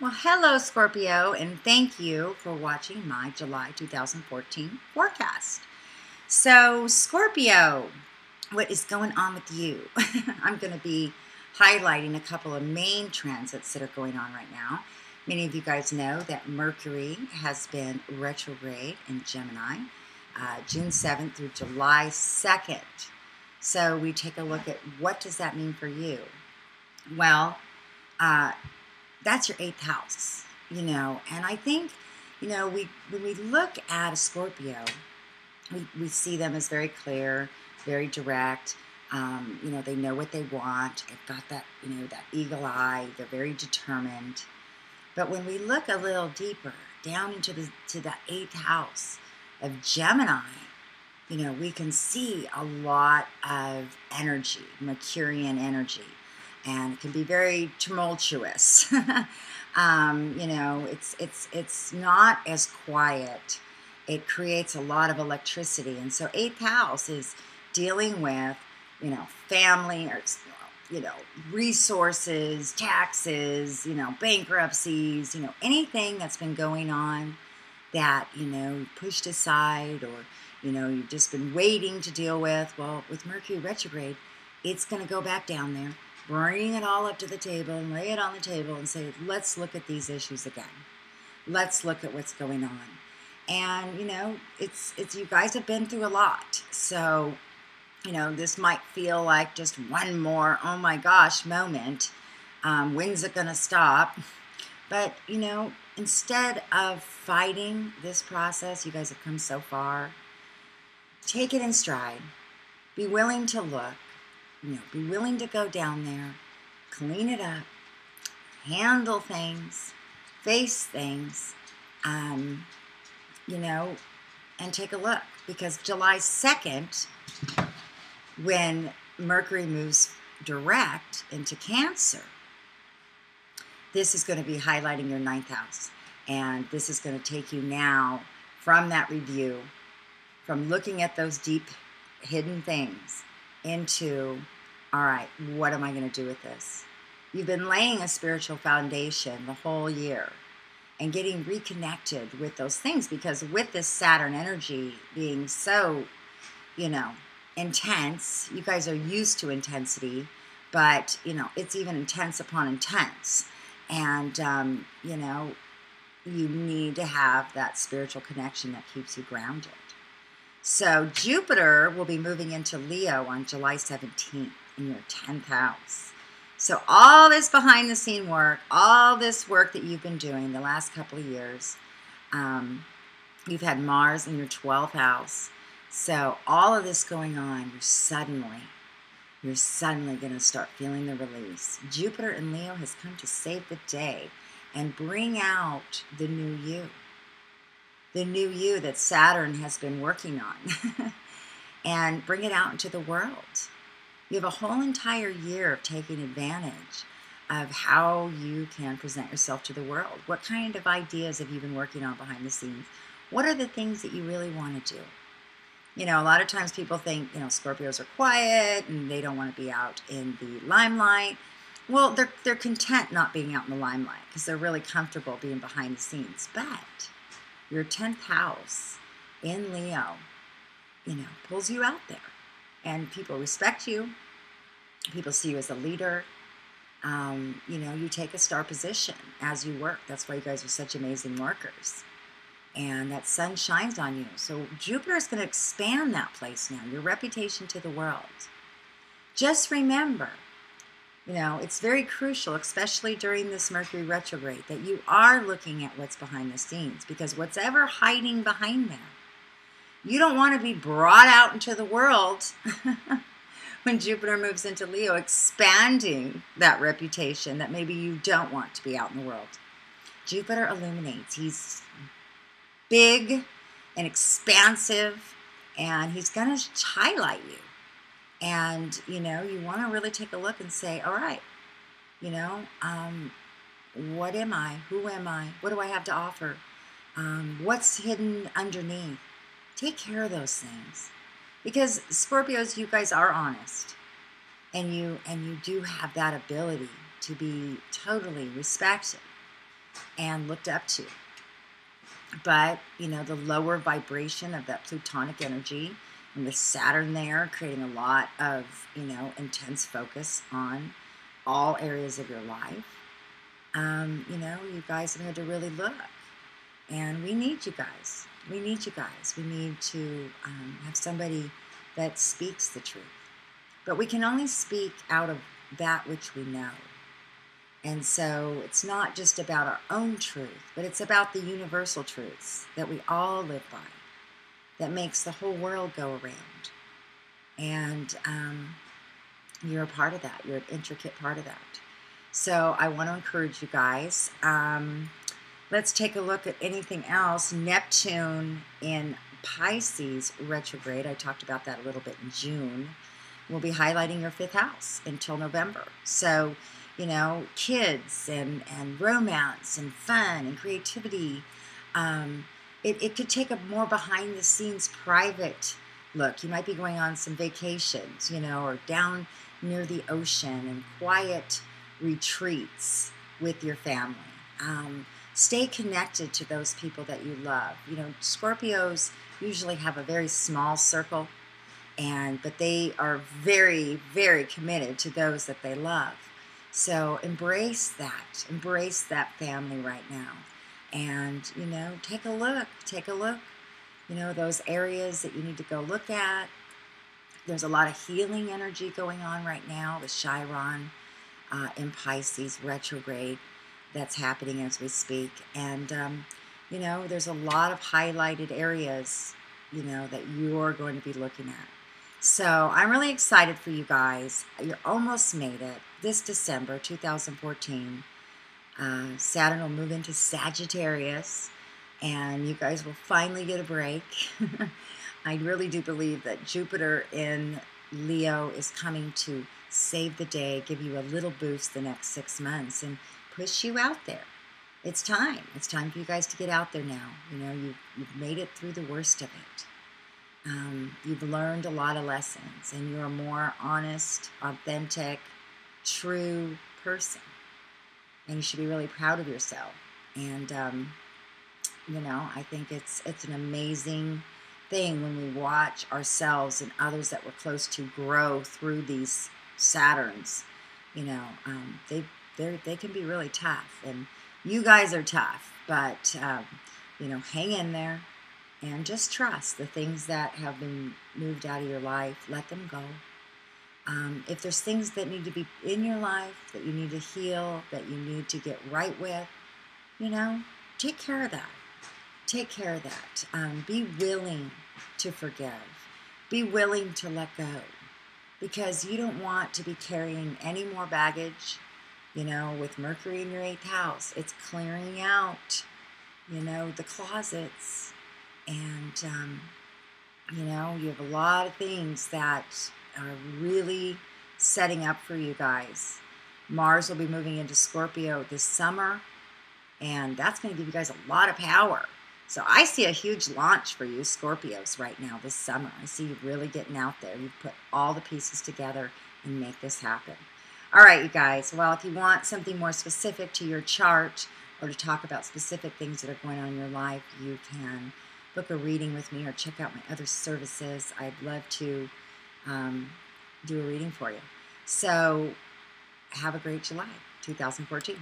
Well, hello, Scorpio, and thank you for watching my July 2014 forecast. So, Scorpio, what is going on with you? I'm going to be highlighting a couple of main transits that are going on right now. Many of you guys know that Mercury has been retrograde in Gemini, June 7th through July 2nd. So we take a look at what does that mean for you? Well, that's your 8th house, and I think, when we look at a Scorpio, we see them as very clear, very direct. They know what they want. They've got that, that eagle eye. They're very determined. But when we look a little deeper down into the 8th house of Gemini, we can see a lot of energy, Mercurian energy. And it can be very tumultuous. It's not as quiet. It creates a lot of electricity. And so 8th house is dealing with, family or, resources, taxes, bankruptcies, anything that's been going on that, pushed aside or, you've just been waiting to deal with. Well, with Mercury retrograde, it's going to go back down there. Bring it all up to the table and lay it on the table and say, let's look at these issues again. Let's look at what's going on. And, it's you guys have been through a lot. So, this might feel like just one more, oh my gosh, moment. When's it going to stop? But, instead of fighting this process, you guys have come so far. Take it in stride. Be willing to look. Be willing to go down there, clean it up, handle things, face things, and take a look. Because July 2nd, when Mercury moves direct into Cancer, this is going to be highlighting your 9th house. And this is going to take you now from that review, from looking at those deep hidden things, into, all right, what am I going to do with this? You've been laying a spiritual foundation the whole year and getting reconnected with those things, because with this Saturn energy being so, intense, you guys are used to intensity, but, it's even intense upon intense. And, you need to have that spiritual connection that keeps you grounded. So Jupiter will be moving into Leo on July 17th in your 10th house. So all this behind the scene work, all this work that you've been doing the last couple of years, you've had Mars in your 12th house. So all of this going on, you're suddenly going to start feeling the release. Jupiter in Leo has come to save the day and bring out the new you. The new you that Saturn has been working on, and bring it out into the world. You have a whole entire year of taking advantage of how you can present yourself to the world. What kind of ideas have you been working on behind the scenes? What are the things that you really want to do? A lot of times people think, Scorpios are quiet and they don't want to be out in the limelight. Well, they're content not being out in the limelight because they're really comfortable being behind the scenes. But your 10th house in Leo, pulls you out there. And people respect you. People see you as a leader. You take a star position as you work. That's why you guys are such amazing workers. And that sun shines on you. So Jupiter is going to expand that place now, your reputation to the world. Just remember, it's very crucial, especially during this Mercury retrograde, that you are looking at what's behind the scenes, because what's ever hiding behind there, you don't want to be brought out into the world when Jupiter moves into Leo, expanding that reputation that maybe you don't want to be out in the world. Jupiter illuminates. He's big and expansive, and he's going to highlight you. And, you want to really take a look and say, all right, what am I? Who am I? What do I have to offer? What's hidden underneath? Take care of those things. Because Scorpios, you guys are honest. And you do have that ability to be totally respected. and looked up to. But, you know, the lower vibration of that Plutonic energy, and with Saturn there, creating a lot of, you know, intense focus on all areas of your life, you know, you guys have had to really look. And we need you guys. We need you guys. We need to have somebody that speaks the truth. But we can only speak out of that which we know. And so it's not just about our own truth, but it's about the universal truths that we all live by, that makes the whole world go around. And you're a part of that. You're an intricate part of that. So I want to encourage you guys. Let's take a look at anything else. Neptune in Pisces retrograde. I talked about that a little bit in June. We'll be highlighting your 5th house until November. So, you know, kids and romance and fun and creativity. It could take a more behind-the-scenes private look. You might be going on some vacations, you know, or down near the ocean and quiet retreats with your family. Stay connected to those people that you love. You know, Scorpios usually have a very small circle, but they are very, very committed to those that they love. So embrace that family right now. And, you know, take a look, you know, those areas that you need to go look at. There's a lot of healing energy going on right now with Chiron in Pisces retrograde that's happening as we speak. And, you know, there's a lot of highlighted areas, you know, that you're going to be looking at. So I'm really excited for you guys. You almost made it. This December 2014, Saturn will move into Sagittarius, and you guys will finally get a break. I really do believe that Jupiter in Leo is coming to save the day, give you a little boost the next 6 months, and push you out there. It's time. It's time for you guys to get out there now. You know, you've made it through the worst of it. You've learned a lot of lessons, and you're a more honest, authentic, true person. And you should be really proud of yourself. And, you know, I think it's an amazing thing when we watch ourselves and others that we're close to grow through these Saturns. You know, they can be really tough. And you guys are tough. But, you know, hang in there. And just trust the things that have been moved out of your life. Let them go. If there's things that need to be in your life, that you need to heal, that you need to get right with, you know, take care of that. Take care of that. Be willing to forgive. Be willing to let go. Because you don't want to be carrying any more baggage. You know, with Mercury in your 8th house, it's clearing out, you know, the closets. And, you know, you have a lot of things that are really setting up for you guys. Mars will be moving into Scorpio this summer, and that's going to give you guys a lot of power. So I see a huge launch for you Scorpios right now this summer. I see you really getting out there. You put all the pieces together and make this happen. All right, you guys. Well, if you want something more specific to your chart or to talk about specific things that are going on in your life, you can book a reading with me or check out my other services. I'd love to do a reading for you. So have a great July 2014.